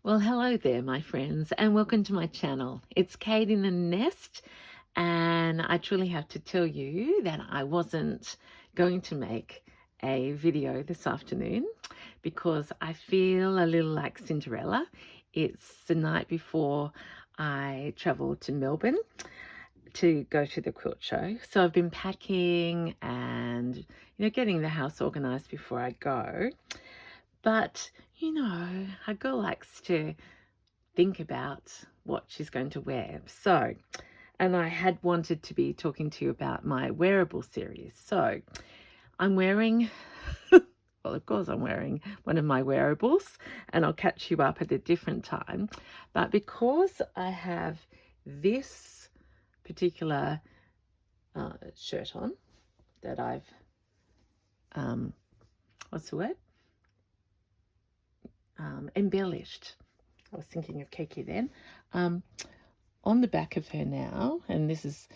Well, hello there, my friends, and welcome to my channel. It's Kate in the Nest, and I truly have to tell you that I wasn't going to make a video this afternoon because I feel a little like Cinderella. It's the night before I travel to Melbourne to go to the quilt show. So I've been packing and, getting the house organized before I go. But, a girl likes to think about what she's going to wear. So, and I had wanted to be talking to you about my wearable series. So I'm wearing, well, of course I'm wearing one of my wearables, and I'll catch you up at a different time. But because I have this particular shirt on that I've, what's the word? Embellished. I was thinking of Kiki then. On the back of her now, and this is,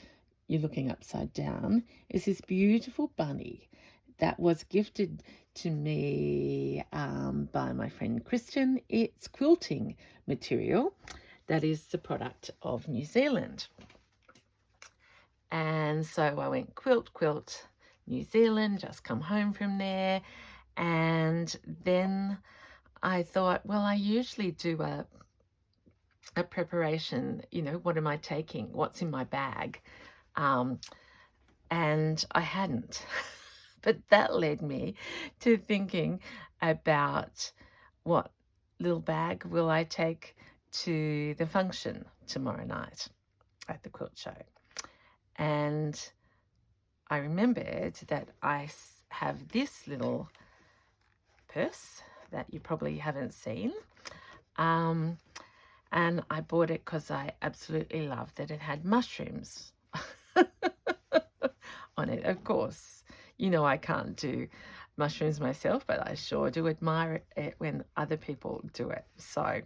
you're looking upside down, is this beautiful bunny that was gifted to me by my friend Kristen. It's quilting material that is the product of New Zealand. And so I went quilt, New Zealand, just come home from there. And then I thought, well, I usually do a preparation, what am I taking? What's in my bag? And I hadn't. But that led me to thinking about what little bag will I take to the function tomorrow night at the quilt show. And I remembered that I have this little purse that you probably haven't seen. And I bought it because I absolutely loved that it had mushrooms on it. Of course, I can't do mushrooms myself, but I sure do admire it when other people do it. So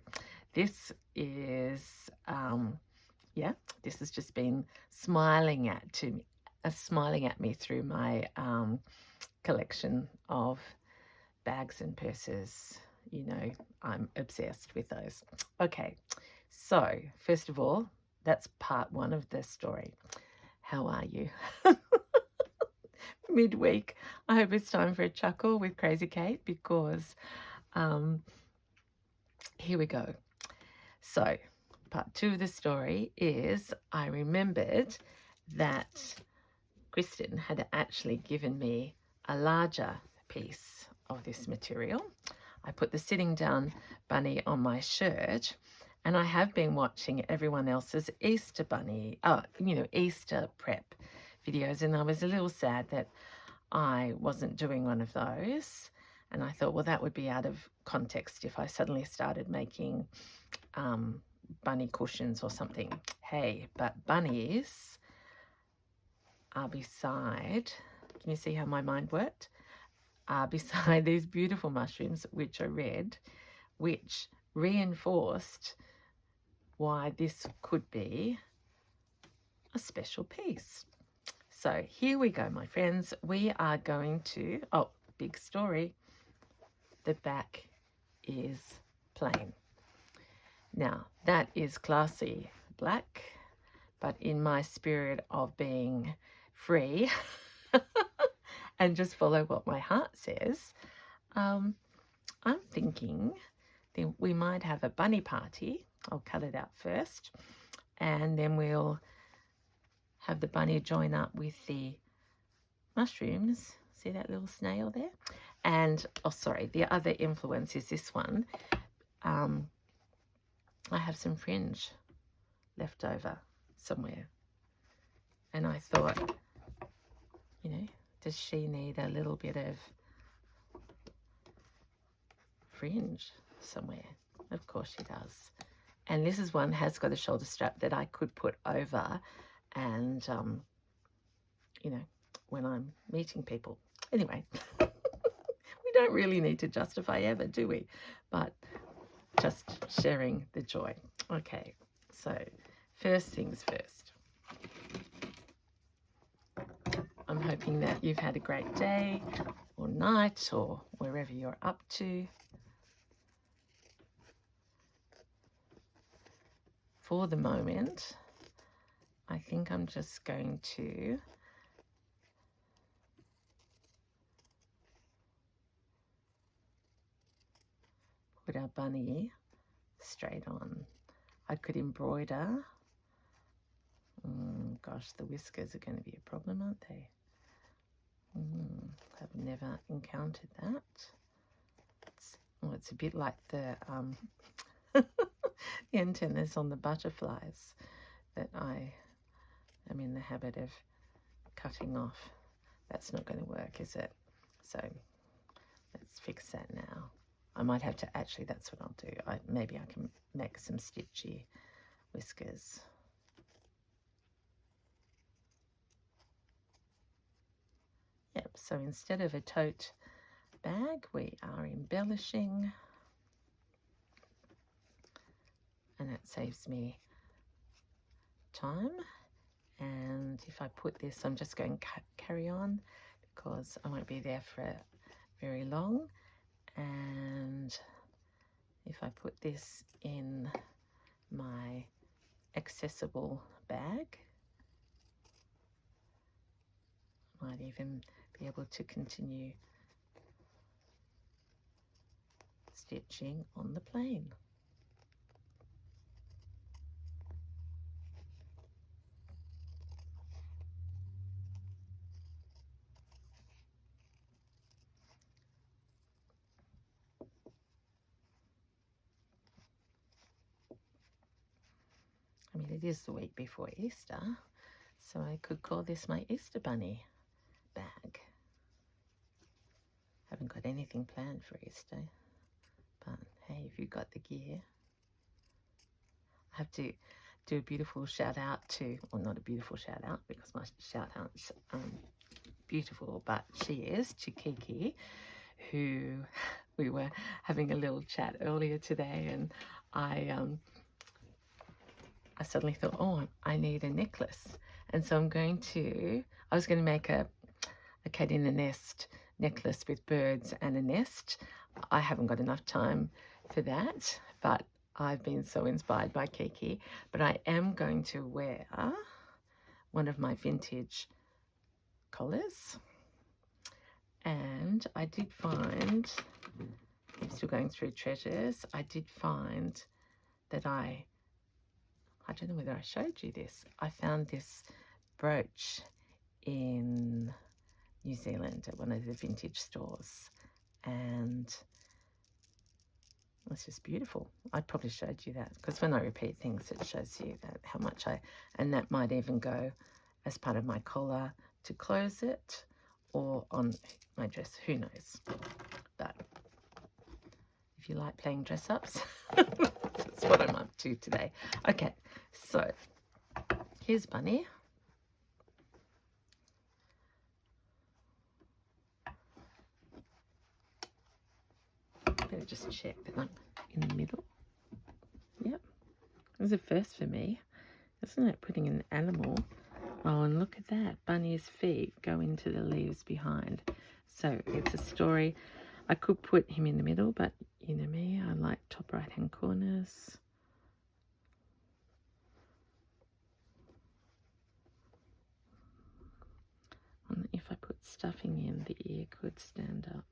this is, this has just been smiling at me through my collection of bags and purses. I'm obsessed with those. Okay, so first of all, that's part one of the story. How are you? Midweek. I hope it's time for a chuckle with Crazy Kate because here we go. So part two of the story is I remembered that Kristen had actually given me a larger piece of this material. I put the sitting down bunny on my shirt, and I have been watching everyone else's Easter bunny, Easter prep videos, and I was a little sad that I wasn't doing one of those. And I thought, well, that would be out of context if I suddenly started making bunny cushions or something. Hey, but bunnies are beside, can you see how my mind worked? Beside these beautiful mushrooms, which are red, which reinforced why this could be a special piece. So here we go, my friends. We are going to, big story. The back is plain. Now, that is classy black, but in my spirit of being free and just follow what my heart says, I'm thinking that we might have a bunny party. I'll cut it out first, and then we'll have the bunny join up with the mushrooms. See that little snail there? And, the other influence is this one. I have some fringe left over somewhere. And I thought, does she need a little bit of fringe somewhere? Of course she does. And this is one has got a shoulder strap that I could put over and, when I'm meeting people. Anyway, we don't really need to justify ever, do we? But just sharing the joy. Okay, so first things first. I'm hoping that you've had a great day or night or wherever you're up to. for the moment, I think I'm just going to put our bunny straight on. I could embroider. Gosh, the whiskers are going to be a problem, aren't they? I've never encountered that. It's a bit like the the antennas on the butterflies that I am in the habit of cutting off. That's not going to work, is it? So let's fix that now. I might have to, actually, that's what I'll do. Maybe I can make some stitchy whiskers. Yep, so instead of a tote bag, we are embellishing, and that saves me time. And if I put this, I'm just going to carry on because I won't be there for very long. And if I put this in my accessible bag, I might even be able to continue stitching on the plane. I mean, it is the week before Easter, so I could call this my Easter bunny bag. Haven't got anything planned for Easter, but hey, if you've got the gear. I have to do a beautiful shout out to, or not a beautiful shout out because my shout out's beautiful, but she is, to Kiki, who we were having a little chat earlier today, and I suddenly thought, oh, I need a necklace. And so I was going to make a cat in a nest necklace with birds and a nest. I haven't got enough time for that, but I've been so inspired by Kiki. But I am going to wear one of my vintage collars. And I did find, I'm still going through treasures, I did find that I don't know whether I showed you this. I found this brooch in New Zealand at one of the vintage stores, and it's just beautiful. I probably showed you that because when I repeat things, it shows you that how much and that might even go as part of my collar to close it or on my dress, who knows. But if you like playing dress-ups, that's what I'm up to today. Okay, so here's Bunny. Better just check that I'm in the middle. Yep, it was a first for me, isn't it? Putting an animal. Oh, and look at that. Bunny's feet go into the leaves behind. So it's a story. I could put him in the middle, but you know me, I like top right-hand corners. And if I put stuffing in, the ear could stand up.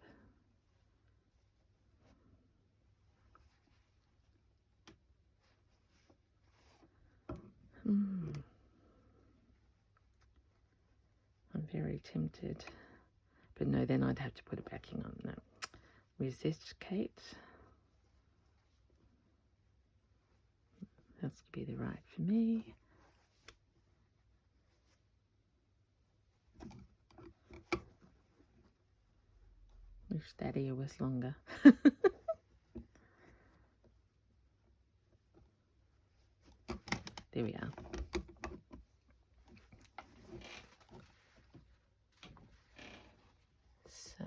I'm very tempted. But no, then I'd have to put a backing on. No. Resist, Kate. That's to be the right for me. Wish that ear was longer. There we are. So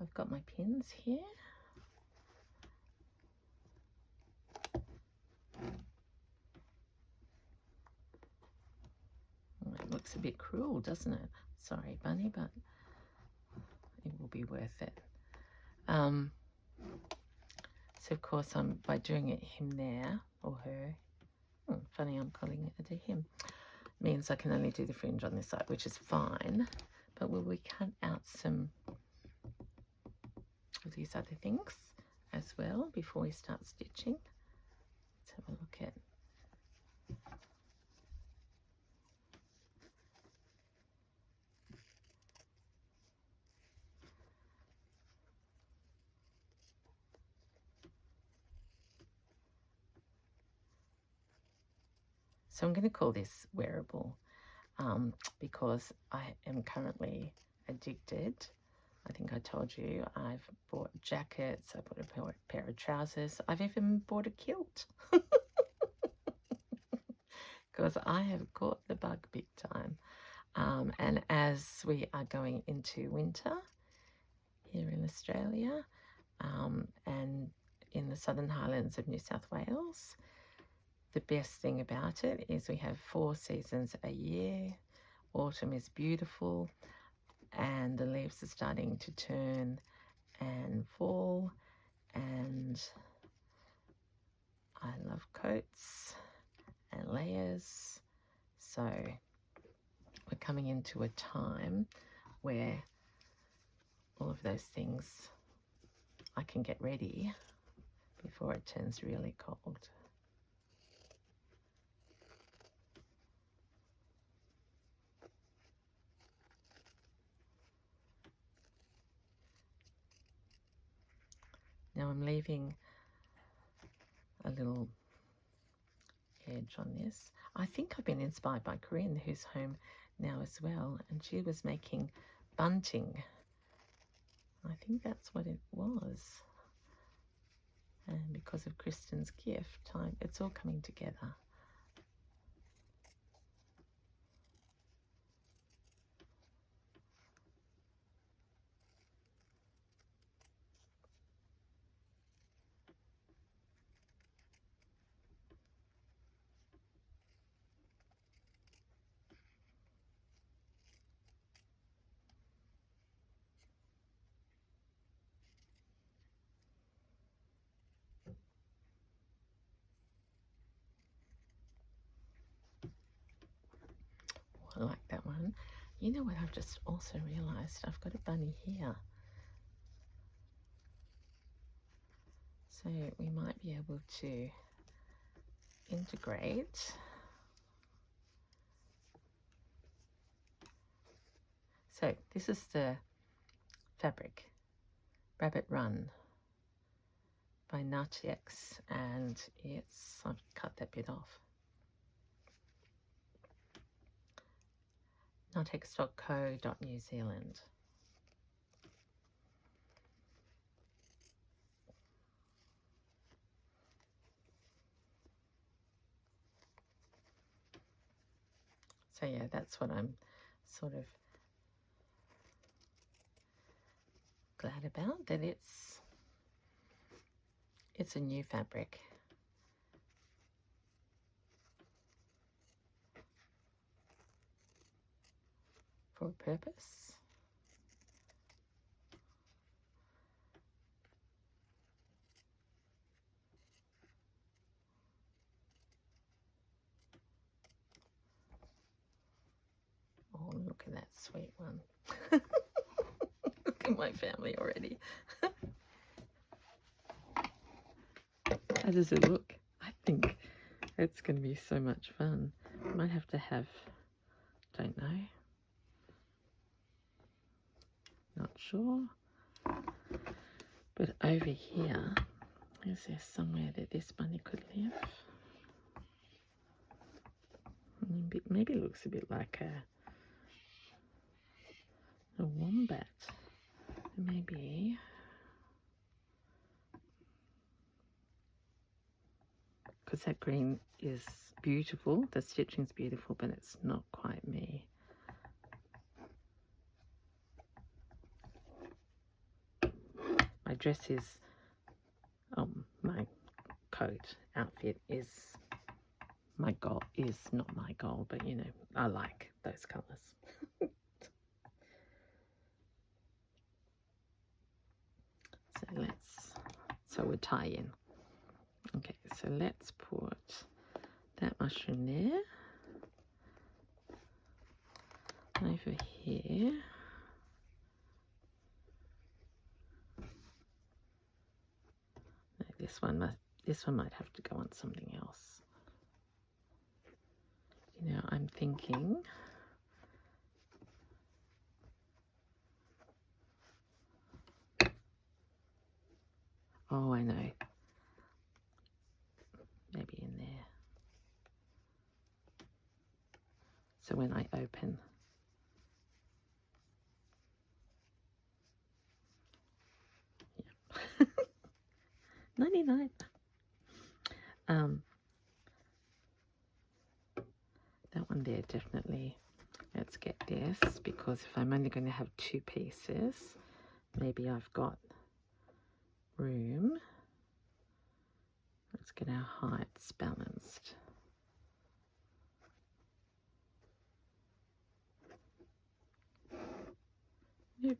I've got my pins here. Oh, it looks a bit cruel, doesn't it? Sorry, Bunny, but it will be worth it. So of course, by doing him there, or her. Funny, I'm calling it a him. Means I can only do the fringe on this side, which is fine. But will we cut out some of these other things as well before we start stitching? Let's have a look at. So I'm going to call this wearable because I am currently addicted. I think I told you I've bought jackets, I bought a pair of trousers, I've even bought a kilt because I have caught the bug big time. And as we are going into winter here in Australia and in the Southern Highlands of New South Wales, the best thing about it is we have 4 seasons a year. Autumn is beautiful and the leaves are starting to turn and fall, and I love coats and layers. So we're coming into a time where all of those things I can get ready before it turns really cold. Now I'm leaving a little edge on this. I think I've been inspired by Corinne, who's home now as well, and she was making bunting. I think that's what it was. And because of Kristen's gift, it's all coming together. I like that one. You know what I've just also realised? I've got a bunny here. So we might be able to integrate. So this is the fabric, Rabbit Run by Natiex, and I've cut that bit off. Natiex.co.New Zealand. So yeah, that's what I'm sort of glad about, that it's a new fabric. For a purpose. Oh, look at that sweet one. Look at my family already. How does it look? I think it's going to be so much fun. Might have to have, don't know. Not sure. But over here, is there somewhere that this bunny could live? Maybe it looks a bit like a wombat. Maybe. Because that green is beautiful, the stitching's beautiful, but it's not quite me. My dress is, my coat outfit is my goal, is not my goal, but you know, I like those colours. So we'll tie in. Okay, so let's put that mushroom there. Over here. No, this one might have to go on something else. You know, I'm thinking oh, I know. Maybe in there. So when I open, yeah. 99. That one there, definitely. Let's get this, because if I'm only going to have 2 pieces, maybe I've got room. Let's get our heights balanced. Yep.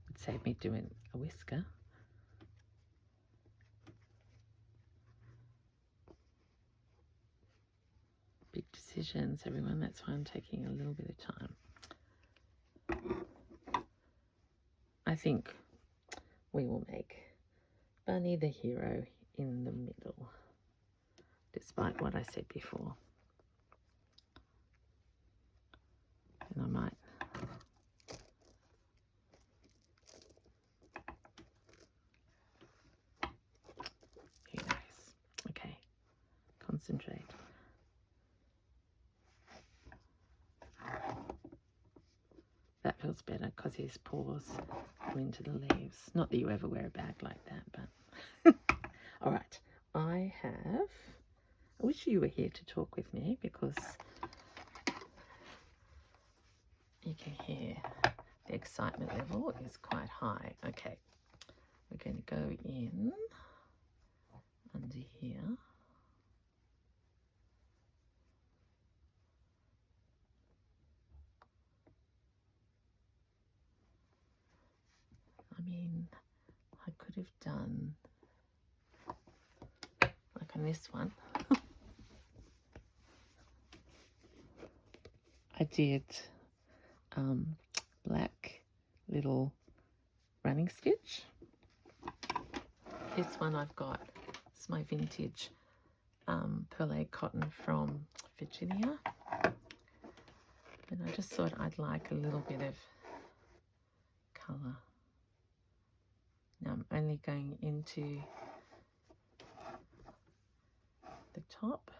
Would save me doing a whisker. Big decisions, everyone. That's why I'm taking a little bit of time. I think we will make Bunny the hero in the middle, despite what I said before. And I might who knows? Okay, concentrate. That feels better because his paws go into the leaves. Not that you ever wear a bag like that, but all right. I wish you were here to talk with me, because you can hear the excitement level is quite high. Okay, we're going to go in under here. I mean, I could have done like on this one. I did black little running stitch. This one I've got, it's my vintage perlé cotton from Virginia. And I just thought I'd like a little bit of colour. Now I'm only going into the top.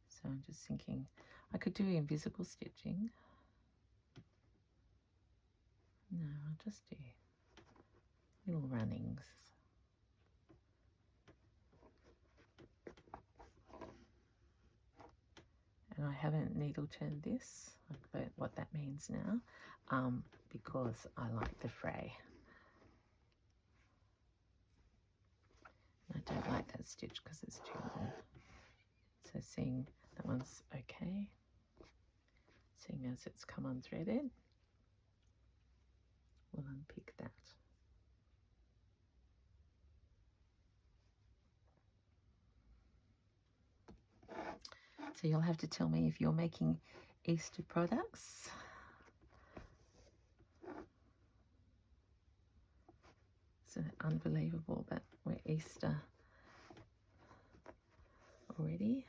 So I'm just thinking I could do invisible stitching. No, I'll just do little runnings. And I haven't needle turned this. I've learnt what that means now, because I like the fray. I don't like that stitch because it's too long. So seeing that one's okay, seeing as it's come unthreaded, we'll unpick that. So you'll have to tell me if you're making Easter products. It's unbelievable that we're Easter already.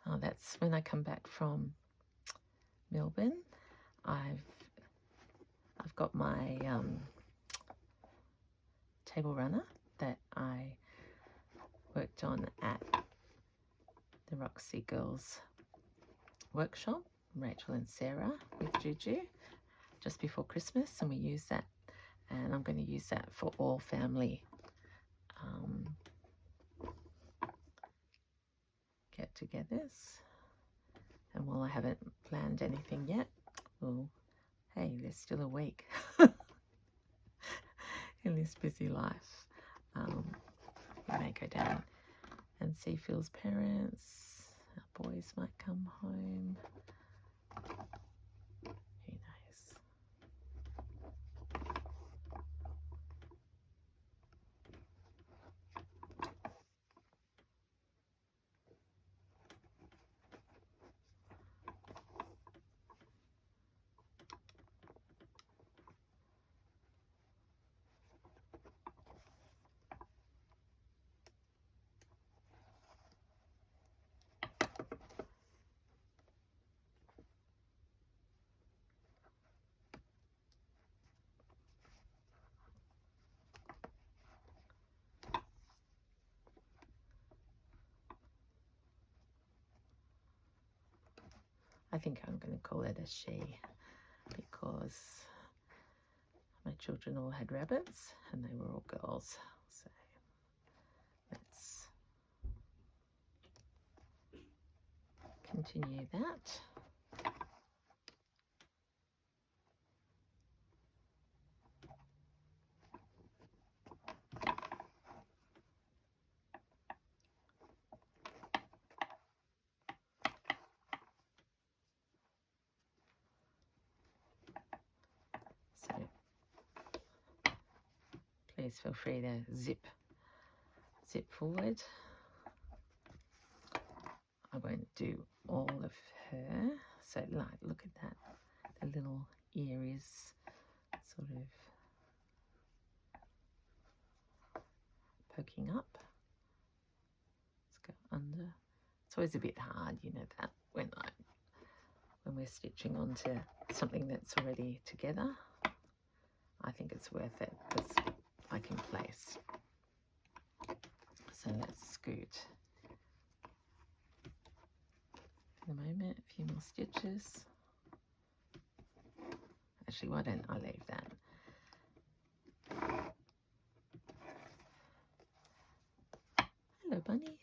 Oh, that's when I come back from Melbourne. I've got my table runner that I worked on at the Roxy Girls workshop, Rachel and Sarah with Juju, just before Christmas, and we use that, and I'm going to use that for all family get-togethers. And while I haven't planned anything yet, well, hey, there's still a week in this busy life. We may go down and see Phil's parents. Our boys might come home. Who knows? I think I'm going to call it a she, because my children all had rabbits and they were all girls. So let's continue that. So please feel free to zip forward. I won't do all of her. So like, look at that. The little ear is sort of poking up. Let's go under. It's always a bit hard, you know, that when we're stitching onto something that's already together. I think it's worth it because I can place. So let's scoot. In a moment, a few more stitches. Actually, why don't I leave that? Hello, bunny.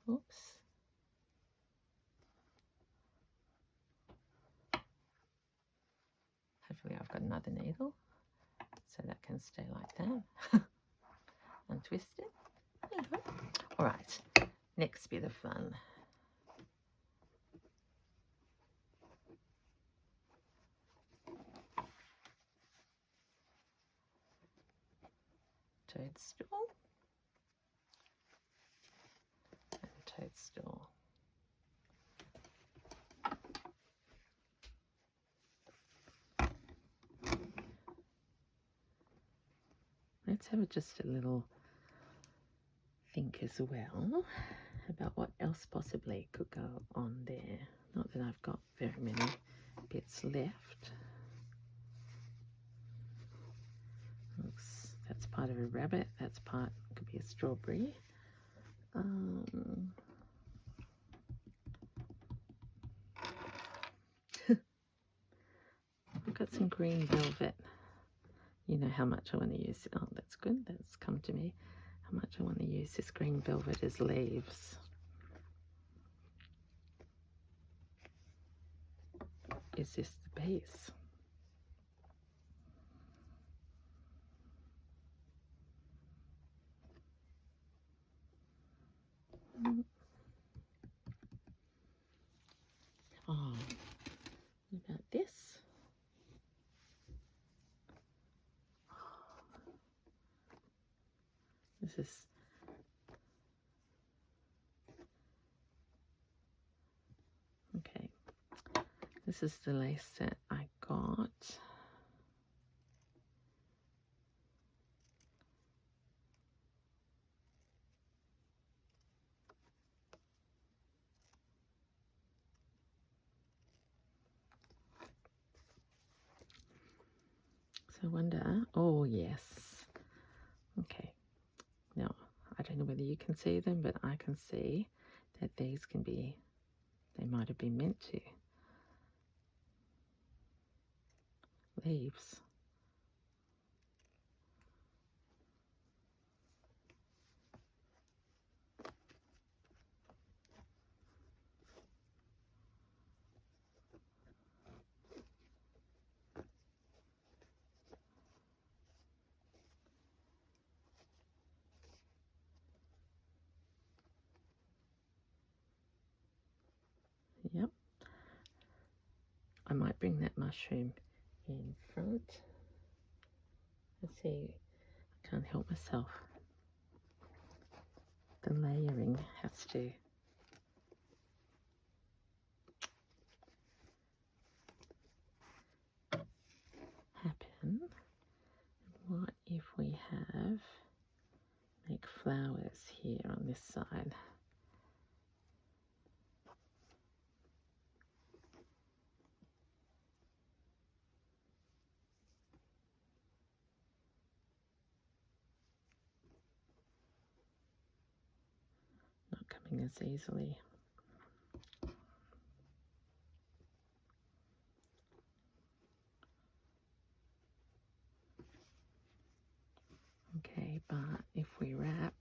Oops. Hopefully I've got another needle so that can stay like that. Untwist it. All right, next bit of fun. Toadstool and toadstool. Let's have just a little think as well about what else possibly could go on there. Not that I've got very many bits left. Looks, that's part of a rabbit, that's part, could be a strawberry. I've got some green velvet. You know how much I want to use. Oh, that's good. That's come to me. How much I want to use this green velvet as leaves. Is this the base? Oh, what about this? This is okay. This is the lace that I got. So I wonder, oh yes. Okay, now know whether you can see them, but I can see that these can be, they might have been meant to. Leaves. Yep. I might bring that mushroom in front. Let's see, I can't help myself. The layering has to happen. What if we make flowers here on this side? Not coming as easily. Okay, but if we wrap,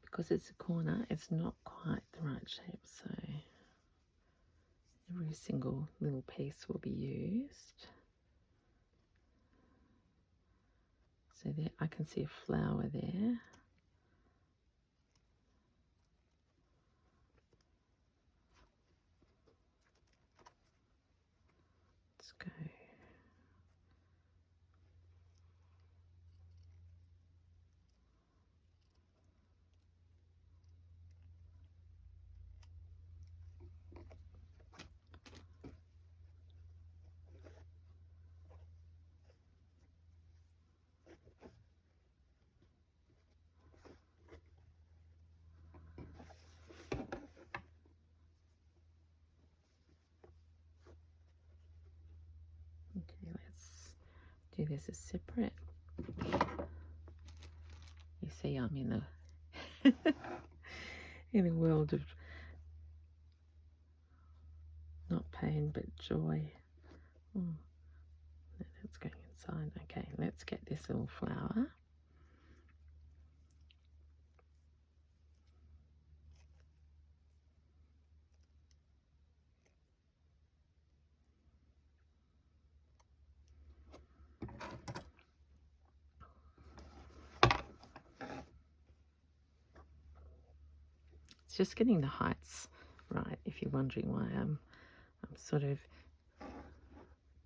because it's a corner, it's not quite the right shape, so every single little piece will be used. So there, I can see a flower there. Let's go. Okay, let's do this as separate. You see, I'm in a in a world of not pain but joy. Oh, that's going inside. Okay, let's get this little flower. It's just getting the heights right, if you're wondering why I'm sort of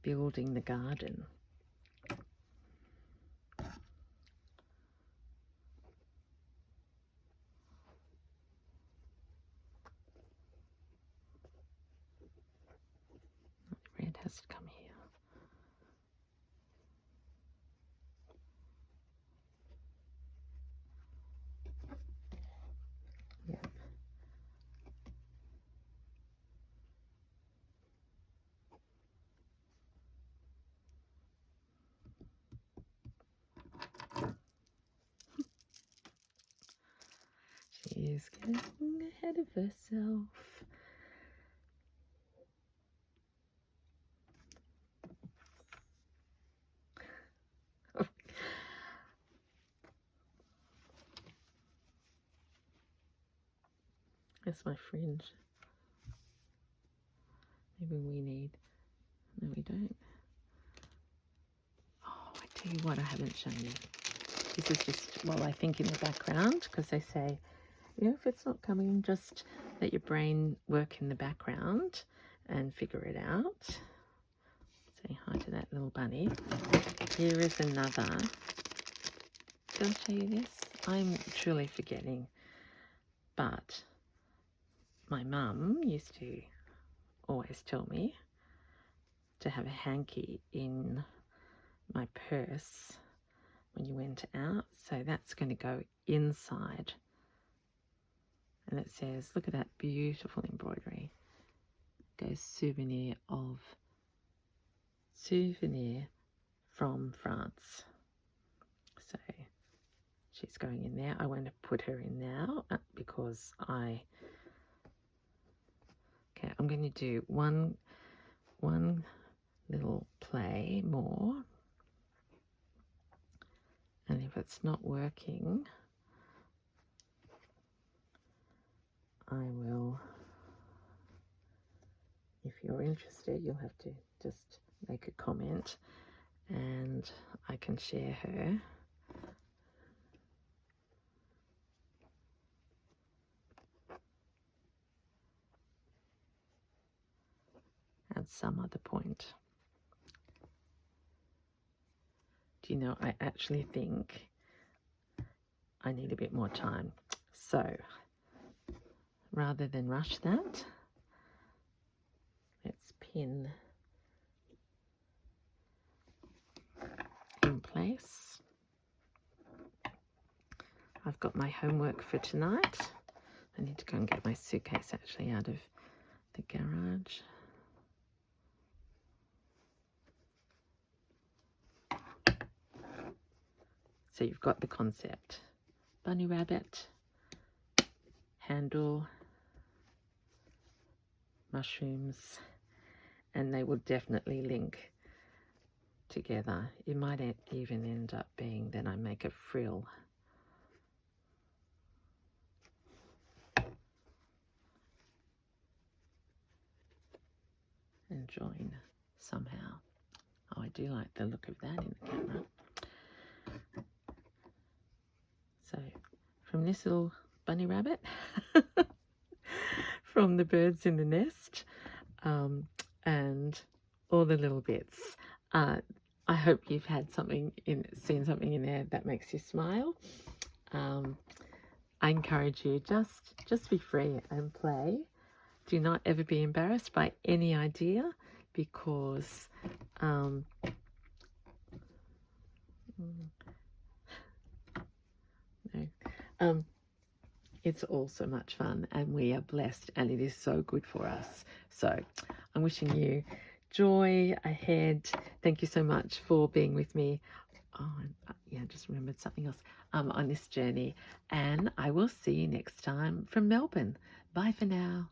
building the garden. Red has to come here. Yep. She is getting ahead of herself. That's my fringe. Maybe we need... No, we don't. Oh, I tell you what I haven't shown you. This is just, well, I think in the background, because they say, you know, if it's not coming, just let your brain work in the background and figure it out. Say hi to that little bunny. Here is another. Did I show you this? I'm truly forgetting. But my mum used to always tell me to have a hanky in my my purse when you went out. So that's going to go inside. And it says, look at that beautiful embroidery. It goes souvenir from France. So she's going in there. I want to put her in now because I'm going to do one little play more. And if it's not working, I will, if you're interested, you'll have to just make a comment and I can share her. At some other point. Do you know, I actually think I need a bit more time. So rather than rush that, let's pin in place. I've got my homework for tonight. I need to go and get my suitcase actually out of the garage. So you've got the concept. Bunny rabbit, handle, mushrooms, and they will definitely link together. It might even end up being that I make a frill. And join somehow. Oh, I do like the look of that in the camera. So from this little bunny rabbit, from the birds in the nest, and all the little bits. I hope you've had seen something in there that makes you smile. I encourage you, just be free and play. Do not ever be embarrassed by any idea, because it's all so much fun and we are blessed and it is so good for us. So I'm wishing you joy ahead. Thank you so much for being with me. Oh, yeah, I just remembered something else on this journey, and I will see you next time from Melbourne. Bye for now.